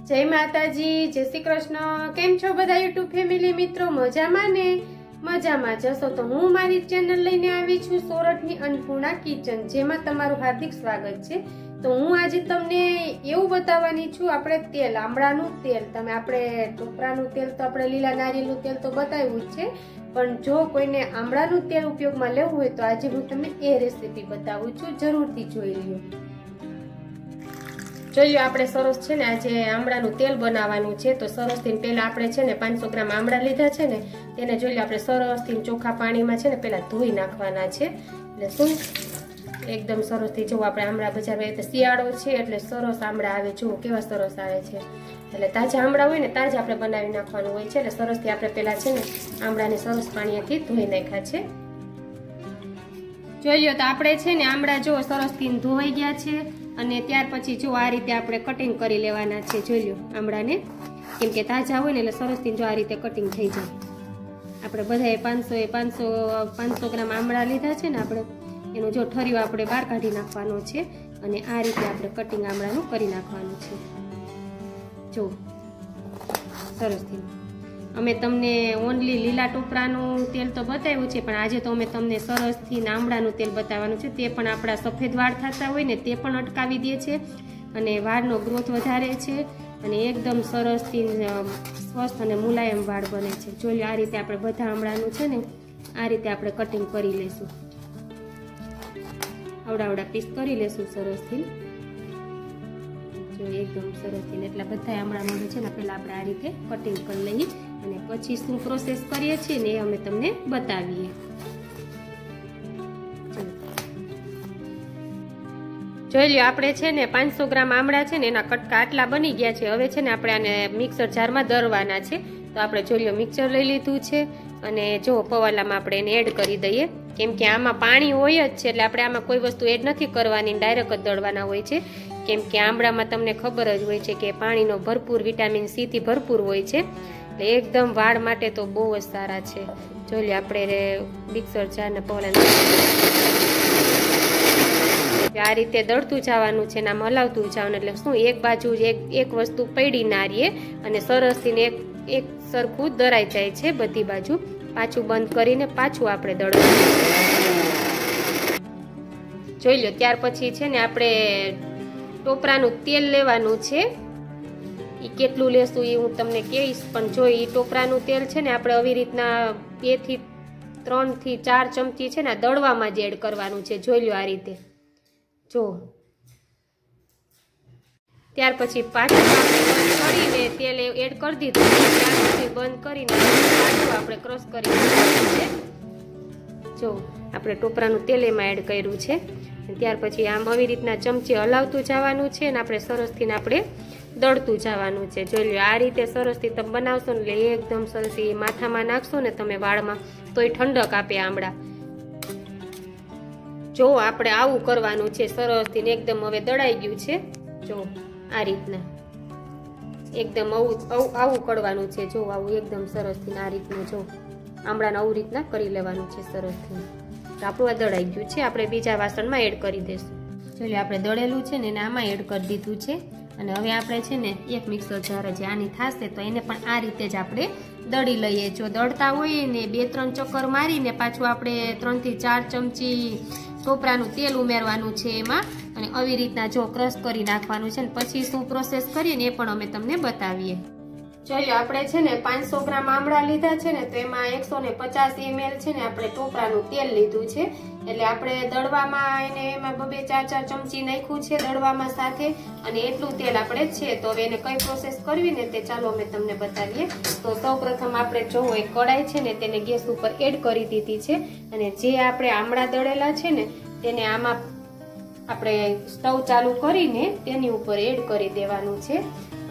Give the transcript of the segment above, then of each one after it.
जय माताजी, जय श्री कृष्ण। केम छो बधा यूट्यूब फैमिली मित्रों? मजामां ने? मजामां जशो तो हूँ मारी चेनल लईने आवी छुं सोरठनी अन्नपूर्णा किचन, जेमां तमारुं हार्दिक स्वागत छे। तो हूँ आज तमने एवुं बताववानी छुं आपणे तेल, आमळानुं तेल। तमे आपणे टोपरानुं तेल तो आपणे લીલા નારિયેળનું તેલ તો બતાવ્યું જ છે, પણ જો કોઈને આમળાનું તેલ ઉપયોગમાં લેવું હોય તો આજે હું તમને એ રેસીપી બતાવું છું, જરૂરથી જોઈ લ્યો। જોઈ લો, આપણે સરસ છે ને આજે આમળાનું તેલ બનાવવાનું છે। તો સરસથી પહેલા આપણે છે ને 500 ગ્રામ આમળા લીધા છે ને, તેને જોઈ લો આપણે સરસથી ચોખ્ખા પાણીમાં છે ને પહેલા ધોઈ નાખવાના છે। એટલે શું એકદમ સરસથી જો આપણે આમળા બજારમાં એટલે શિયાળો છે એટલે સરસ આમળા આવે, જો કેવા સરસ આવે છે। એટલે તાજા આમળા હોય ને તાજા આપણે બનાવી નાખવાનું હોય છે। એટલે સરસથી આપણે પહેલા છે ને આમળાને સરસ પાણીથી ધોઈ નાખ્યા છે। જોઈ લો, તો આપણે છે ને આમળા જો સરસથી ધોવાઈ ગયા છે અને ત્યાર પછી જો આ રીતે આપણે કટિંગ કરી લેવાના છે। જોઈ લો આમળાને, કેમ કે તાજા હોય ને એટલે સરસથી જો આ રીતે કટિંગ થઈ જાય। આપણે બધાએ 500 ગ્રામ આમળા લીધા છે ને, આપણે એનું જો ઠરિયો આપણે બહાર કાઢી નાખવાનો છે અને આ રીતે આપણે કટિંગ આમળાનું કરી નાખવાનું છે। જો સરસથી અમે તમને ઓનલી લીલા ટોપરાનું તેલ તો બતાવ્યું છે, પણ આજે તો અમે તમને સરસથી આમળાનું તેલ બતાવવાનું છે। તે પણ આપણા સફેદ વાળ થતા હોય ને તે પણ અટકાવી દે છે અને વાળનો ગ્રોથ વધારે છે અને એકદમ સરસથી સ્વસ્થ અને મુલાયમ વાળ બને છે। જોઈ લો, આ રીતે આપણે બધા આમળાનું છે ને આ રીતે આપણે કટિંગ કરી લઈશું, આવડા પીસ કરી લેશું સરસથી। જો એકદમ સરસથી એટલા બધા આમળાનું છે ને પહેલા આપણે આ રીતે કટિંગ કરી લઈએ અને પછી શું પ્રોસેસ કરીએ છીએ ને એ અમે તમને બતાવીએ। જોઈ લો, આપણે છે ને 500 ગ્રામ આમળા છે ને એના કટકા આટલા બની ગયા છે। હવે છે ને આપણે આને મિક્સર જારમાં દળવાના છે। તો આપણે જોઈ લો મિક્સર લઈ લીધું છે અને જો પવાલામાં આપણે એને એડ કરી દઈએ, કેમ કે આમાં પાણી હોય જ છે એટલે આપણે આમાં કોઈ વસ્તુ એડ નથી કરવાની, ડાયરેક્ટ જ દળવાના હોય છે। કેમ કે આમળામાં તમને ખબર જ હોય છે કે પાણીનો ભરપૂર વિટામિન સી થી ભરપૂર હોય છે, એટલે એકદમ વાળ માટે તો બહુ જ સારા છે। જોઈ લો, આપણે મિક્સર જારને પવાલાને આ રીતે દળતું જવાનું છે ને આમ હલાવતું જવાનું, એટલે શું એક બાજુ એક વસ્તુ પડી ના રહીએ અને સરસથી એક સરખું દળાઈ જાય છે બધી બાજુ। પાછું બંધ કરીને પાછું આપણે દળવાનું। જોઈ લો, ત્યાર પછી છે ને આપણે ટોપરાનું તેલ લેવાનું છે। એ કેટલું લેશું એ હું તમને કહીશ, પણ જો એ ટોપરાનું તેલ છે ને આપણે આવી રીતના 2 થી 3 થી 4 ચમચી છે ને દળવામાં જ એડ કરવાનું છે। જોઈ લો આ રીતે, જો ત્યાર પછી પાછું બંધ કરીને તેલ એડ કરી દીધું, ત્યાર પછી બંધ કરીને પાછું આપણે ક્રશ કરી નાખવાનું છે। જો આપણે ટોપરાનું તેલ એમાં એડ કર્યું છે, ત્યાર પછી આમ આવી રીતના ચમચી હલાવતું જવાનું છે અને આપણે સરસથી આપણે દળતું જવાનું છે। જોઈ લો, આ રીતે સરસથી તમે બનાવશો ને એટલે એકદમ સરસ એ માથામાં નાખશો ને તમે વાળમાં તોય ઠંડક આપે આમળા। જો આપણે આવું કરવાનું છે સરસથી એકદમ, હવે દળાઈ ગયું છે। જો આ રીતના એકદમ આવું કરવાનું છે। જો આવું એકદમ સરસથી આ રીતનું જો આમળાને આવું રીતના કરી લેવાનું છે સરસથી। તો આપણું આ દળાઈ ગયું છે, આપણે બીજા વાસણમાં એડ કરી દઈશું। ચાલો, આપણે દળેલું છે ને એને આમાં એડ કરી દીધું છે અને હવે આપણે છે ને એક મિક્સર જાર જે આની થશે તો એને પણ આ રીતે જ આપણે દળી લઈએ। જો દળતા હોઈએ ને 2-3 ચક્કર મારીને પાછું આપણે 3 થી 4 ચમચી ટોપરાનું તેલ ઉમેરવાનું છે એમાં અને આવી રીતના જો ક્રશ કરી નાખવાનું છે ને પછી શું પ્રોસેસ કરીએ ને એ પણ અમે તમને બતાવીએ। જોઈ લો, આપણે છે ને 500 ગ્રામ આમળા લીધા છે ને તો એમાં 150 ml છે ને આપણે ટોપરાનું તેલ લીધું છે। એટલે આપણે દળવામાં એને એમાં 2-4 ચમચી નાખ્યું છે દળવામાં સાથે અને એટલું તેલ આપણે છે। તો હવે એને કઈ પ્રોસેસ કરવી ને તે ચાલો અમે તમને બતાવીએ। તો સૌપ્રથમ આપણે જો એક કડાઈ છે ને તેને ગેસ ઉપર એડ કરી દીધી છે અને જે આપણે આમળા દળેલા છે ને તેને આમાં આપણે સ્ટવ ચાલુ કરીને તેની ઉપર એડ કરી દેવાનું છે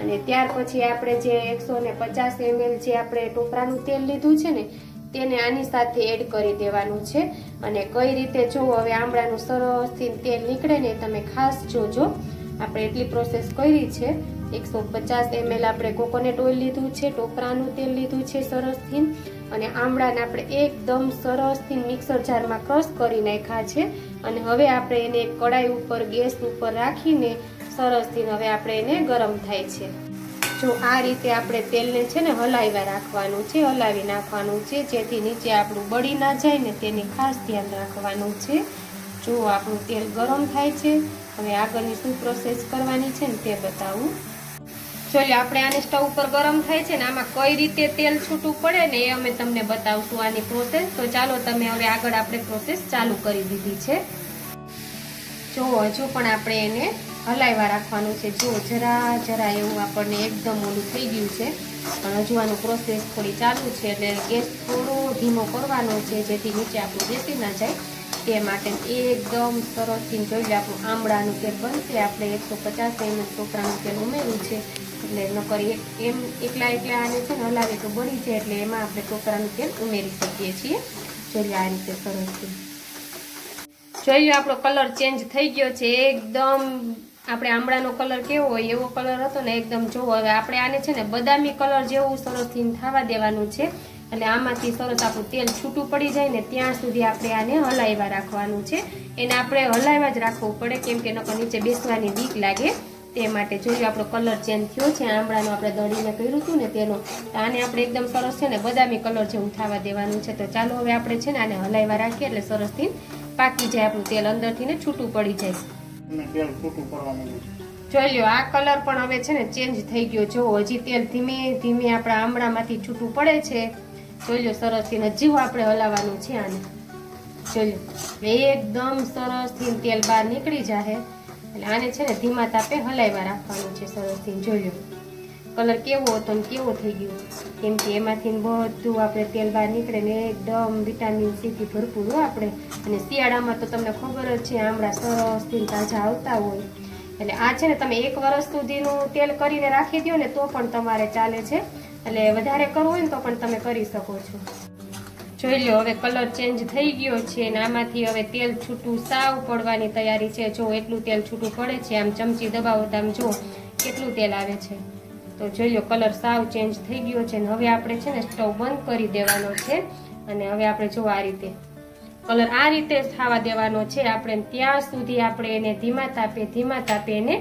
અને ત્યાર પછી આપણે જે 150 ml જે આપણે ટોપરાનું તેલ લીધું છે ને તેને આની સાથે એડ કરી દેવાનું છે અને કઈ રીતે જો હવે આમળાનું સરસથી તેલ નીકળે ને તમે ખાસ જોજો। આપણે એટલી પ્રોસેસ કરી છે। 150 ml આપણે કોકોનટ ઓઇલ લીધું છે, ટોપરાનું તેલ લીધું છે સરસથી અને આમળાને આપણે એકદમ સરસથી મિક્સર જારમાં ક્રશ કરી નાખ્યા છે અને હવે આપણે એને કડાઈ ઉપર ગેસ ઉપર રાખીને સરસથી હવે આપણે એને ગરમ થાય છે। જો આ રીતે આપણે તેલને છે ને હલાવ્યા રાખવાનું છે, હલાવી નાખવાનું છે, જેથી નીચે આપણું બળી ના જાય ને તેની ખાસ ધ્યાન રાખવાનું છે. જો આપણું તેલ ગરમ થાય છે. હવે આગળની શું પ્રોસેસ કરવાની છે ને તે બતાવું. ચાલો આપણે આને સ્ટવ ઉપર ગરમ થાય છે ને આમાં કઈ રીતે તેલ છૂટું પડે ને એ અમે તમને બતાવશું આની પ્રોસેસ. તો ચાલો તમે હવે આગળ આપણે પ્રોસેસ ચાલુ કરી દીધી છે. જો હજુ પણ આપણે એને હલાવ્યા રાખવાનું છે. જો જરા જરા એવું આપણને એકદમ ઓલું થઈ ગયું છે, પણ હજુ આનું પ્રોસેસ થોડી ચાલુ છે, એટલે ગેસ થોડો ધીમો કરવાનો છે, જેથી નીચે આપણું બેસી ના જાય તે માટે. એકદમ સરસથી જોઈ લે આપણું આમળાનું તેલ બનશે. આપણે 150 ml ટોપરાનું તેલ ઉમેર્યું છે, એટલે ન કરી એમ એકલા આને છે ને હલાવે તો બળી જાય, એટલે એમાં આપણે ટોપરાનું તેલ ઉમેરી શકીએ છીએ. જોઈ લે આ રીતે સરસથી. જોઈ લો આપણો કલર ચેન્જ થઈ ગયો છે. એકદમ આપણે આમળાનો કલર કેવો હોય એવો કલર હતો ને એકદમ. જો હવે આપણે આને છે ને બદામી કલર જેવું સરસથી થવા દેવાનું છે, એટલે આમાંથી સરસ આપણું તેલ છૂટું પડી જાય ને ત્યાં સુધી આપણે આને હલાવ્યા રાખવાનું છે. એને આપણે હલાવ્યા જ રાખવું પડે, કેમ કે નકર નીચે બેસવાની બીક લાગે તે માટે. જોઈ લો આપણો કલર ચેન્જ થયો છે. આમળાનો આપણે દળીને કર્યું હતું ને તેનો. આને આપણે એકદમ સરસ છે ને બદામી કલર જેવું થવા દેવાનું છે. તો ચાલો હવે આપણે છે ને આને હલાવ્યા રાખીએ એટલે સરસથી પાકી જાય આપણું તેલ, અંદરથી ને છૂટું પડી જાય. જોઈ લો આ કલર પણ હવે છે ને ચેન્જ થઈ ગયો. જો હજી તેલ ધીમે ધીમે આપણા આમળામાંથી છૂટું પડે છે. જોઈ લો સરસથી હજી આપણે હલાવવાનું છે આને. જોઈ લો એકદમ સરસથી તેલ બહાર નીકળી જાય, એટલે આને છે ને ધીમા તાપે હલાવ્યા રાખવાનું છે સરસથી. જોઈ લો કલર કેવો હતો ને કેવો થઈ ગયો, કેમ કે એમાંથી બધું આપણે તેલ બહાર નીકળે ને એકદમ વિટામિન સી થી ભરપૂર હોય આપણે. અને શિયાળામાં તો તમને ખબર જ છે આમળા સરસથી તાજા આવતા હોય, એટલે આ છે ને તમે 1 વર્ષ સુધીનું તેલ કરીને રાખી દો ને તો પણ તમારે ચાલે છે. એટલે વધારે કરવું હોય ને તો પણ તમે કરી શકો છો. જોઈ લો હવે કલર ચેન્જ થઈ ગયો છે અને આમાંથી હવે તેલ છૂટું સાવ પડવાની તૈયારી છે. જો એટલું તેલ છૂટું પડે છે. આમ ચમચી દબાવો તો આમ જો કેટલું તેલ આવે છે. તો જોઈ લો કલર સાવ ચેન્જ થઈ ગયો છે. ને હવે આપણે છે ને સ્ટવ બંધ કરી દેવાનો છે, અને હવે આપણે જો આ રીતે કલર આ રીતે થવા દેવાનો છે આપણે. ત્યાં સુધી આપણે એને ધીમા તાપે એને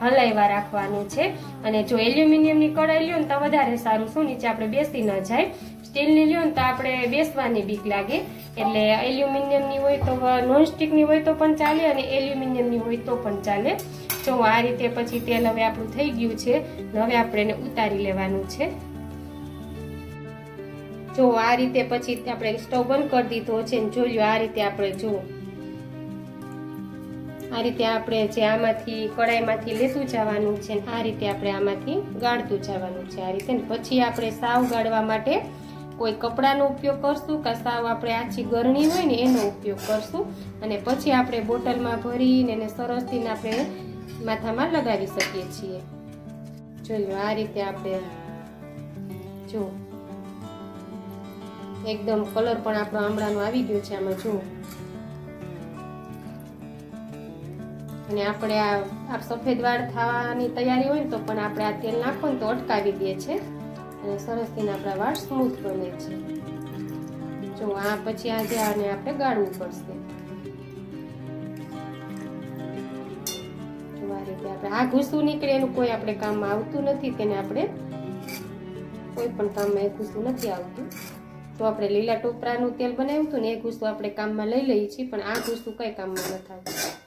હલાવ્યા રાખવાનું છે. અને જો એલ્યુમિનિયમની કઢાઈ લ્યો ને તો વધારે સારું, શું નીચે આપણે બેસી ન જાય. સ્ટીલની લ્યો ને તો આપણે બેસવાની બીક લાગે, એટલે એલ્યુમિનિયમની હોય તો નોનસ્ટિકની હોય તો પણ ચાલે, અને એલ્યુમિનિયમની હોય તો પણ ચાલે. જો આ રીતે પછી તેલ હવે આપણું થઈ ગયું છે. હવે આપણે એને ઉતારી લેવાનું છે. જો આ રીતે પછી આપણે સ્ટવ બંધ કરી દીધો છે. જોઈ લો આ રીતે આપણે જો આ રીતે આપણે જે આમાંથી કડાઈમાંથી લેતું જવાનું છે, આ રીતે આપણે આમાંથી ગાળતું જવાનું છે આ રીતે. પછી આપણે સાવ ગાળવા માટે કોઈ કપડાનો ઉપયોગ કરશું કે સાવ આપણે આછી ગરણી હોય ને એનો ઉપયોગ કરશું, અને પછી આપણે બોટલમાં ભરીને એને સરસથી આપણે માથામાં લગાવી શકીએ છીએ. જોઈ લો આ રીતે આપણે જો એકદમ કલર પણ આપણો આમળાનો આવી ગયો છે આમાં જો. અને આપણે આ સફેદ વાળ થવાની તૈયારી હોય ને તો પણ આપણે આ તેલ નાખો ને તો અટકાવી દે છે, અને સરસથી આપણા વાળ સ્મૂથ બને છે. જો આ પછી આજે આને આપણે ગાળવું પડશે. જો આ રીતે આપણે આ ઘૂસું નીકળે એનું કોઈ આપણે કામમાં આવતું નથી, તેને આપણે કોઈ પણ કામમાં એ ઘૂસું નથી આવતું. જો આપણે લીલા ટોપરાનું તેલ બનાવ્યું હતું ને એ ઘૂસું આપણે કામમાં લઈ લઈએ છીએ, પણ આ ઘૂસું કઈ કામમાં નથી આવતું.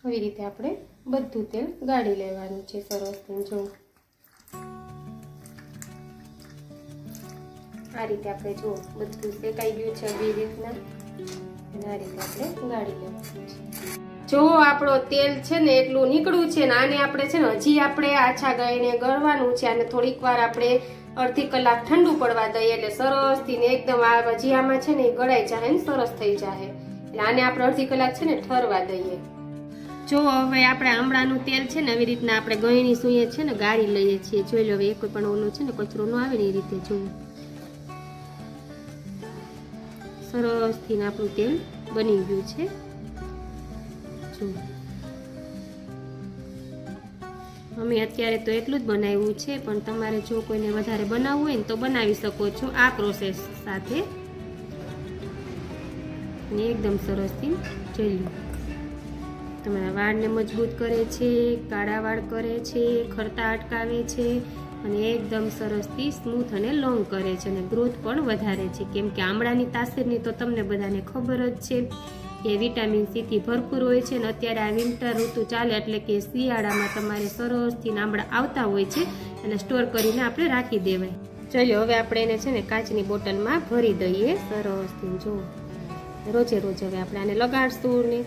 આવી રીતે આપણે બધું તેલ ગાળી લેવાનું છે સરસથી. જો આ રીતે આપણે જો બધું શેકાઈ ગયું છે બે રીતના, અને આ રીતે આપણે ગાળી લેવાનું છે. જો આપણો તેલ છે ને એટલું નીકળ્યું છે ને આને આપણે છે ને હજી આપણે આછા ગાળીને ગળવાનું છે. અને થોડીક વાર આપણે અડધી કલાક ઠંડુ પડવા દઈએ એટલે સરસથી ને એકદમ આ હજી આમાં છે ને ગળાઈ જાય ને સરસ થઈ જાય. એટલે આને આપણે અડધી કલાક છે ને ઠરવા દઈએ. જો હવે આપણે આમળાનું તેલ છે ને આવી રીતના આપણે ગળણી સુઈએ છે ને ગાળી લઈએ છીએ. જોઈ લો હવે કોઈ પણ ઓલું છે ને કચરો ન આવે ને એ રીતે જોવું સરસથી આપણું તેલ બની ગયું છે. જો અમે અત્યારે તો એટલું જ બનાવ્યું છે, પણ તમારે જો કોઈને વધારે બનાવવું હોય ને તો બનાવી શકો છો આ પ્રોસેસ સાથે. ને એકદમ સરસથી જોઈ લો તમારા વાળને મજબૂત કરે છે, કાળા વાળ કરે છે, ખરતા અટકાવે છે અને એકદમ સરસથી સ્મૂથ અને લોંગ કરે છે અને ગ્રોથ પણ વધારે છે. કેમ કે આમળાની તાસીરની તો તમને બધાને ખબર જ છે કે વિટામિન સી થી ભરપૂર હોય છે અને અત્યારે આ વિન્ટર ઋતુ ચાલે એટલે કે શિયાળામાં તમારે સરસથી આમળા આવતા હોય છે અને સ્ટોર કરીને આપણે રાખી દેવાય. ચલો હવે આપણે એને છે ને કાચની બોટલમાં ભરી દઈએ સરસથી. જો રોજે રોજ હવે આપણે આને લગાડશું ને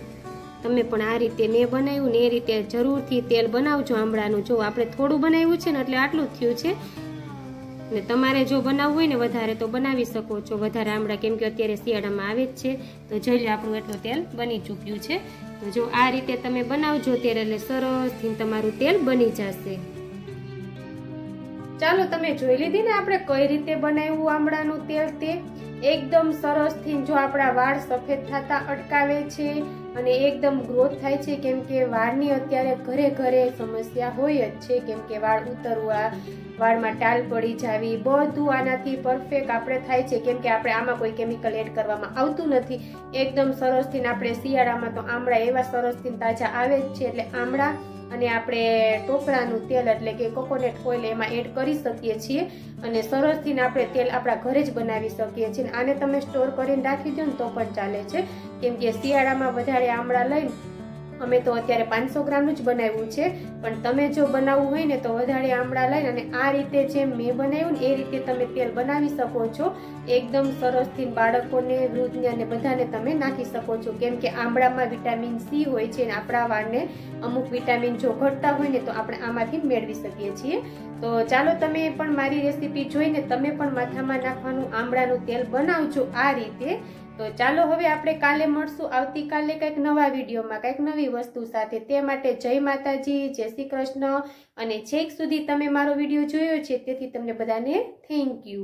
તમે પણ આ રીતે મેં બનાવ્યું ને એ રીતે જરૂરથી તેલ બનાવજો આમળાનું. જો આપણે થોડું બનાવ્યું છે ને એટલે આટલું જ થયું છે ને તમારે જો બનાવવું હોય ને વધારે તો બનાવી શકો છો વધારે આમળા, કેમ કે અત્યારે શિયાળામાં આવે જ છે. તો જોઈ લો આપણું એટલું તેલ બની ચૂક્યું છે. તો જો આ રીતે તમે બનાવજો ત્યારે એટલે સરસથી તમારું તેલ બની જશે. ચાલો તમે જોઈ લીધી ને આપણે કઈ રીતે બનાવ્યું આમળાનું તેલ. તે એકદમ સરસથી જો આપણા વાળ સફેદ થતા અટકાવે છે અને એકદમ ગ્રોથ થાય છે. કેમ કે વાળની અત્યારે ઘરે ઘરે સમસ્યા હોય જ છે, કેમ કે વાળ ઉતરવા, વાળમાં ટાલ પડી જાવી, બધું આનાથી પરફેક્ટ આપણે થાય છે. કેમ કે આપણે આમાં કોઈ કેમિકલ એડ કરવામાં આવતું નથી. એકદમ સરસથી આપણે શિયાળામાં તો આમળા એવા સરસથી તાજા આવે જ છે એટલે આમળા અને આપણે ટોપરાનું તેલ એટલે કે કોકોનટ ઓઇલ એમાં એડ કરી શકીએ છીએ અને સરસથી આપણે તેલ આપણા ઘરે જ બનાવી શકીએ છીએ. આને તમે સ્ટોર કરીને રાખી દો ને તો પણ ચાલે છે, કેમ કે શિયાળામાં વધારે આમળા લઈને અમે તો અત્યારે 500 ગ્રામનું જ બનાવ્યું છે, પણ તમે જો બનાવવું હોય ને તો વધારે આમળા લઈને અને આ રીતે જેમ મેં બનાવ્યું ને એ રીતે તમે તેલ બનાવી શકો છો. એકદમ સરસથી બાળકોને, વૃદ્ધને અને બધાને તમે નાખી શકો છો. કેમ કે આમળામાં વિટામિન સી હોય છે અને આપણા વાળને અમુક વિટામિન જો ઘટતા હોય ને તો આપણે આમાંથી મેળવી શકીએ છીએ. તો ચાલો તમે પણ મારી રેસીપી જોઈને તમે પણ માથામાં નાખવાનું આમળાનું તેલ બનાવજો આ રીતે. તો ચાલો હવે આપણે કાલે મળશું આવતીકાલે કંઈક નવા વિડીયોમાં કંઈક નવી વસ્તુ સાથે. તે માટે જય માતાજી, જય શ્રી કૃષ્ણ અને છેક સુધી તમે મારો વિડીયો જોયો છે તેથી તમને બધાને થેન્ક યુ.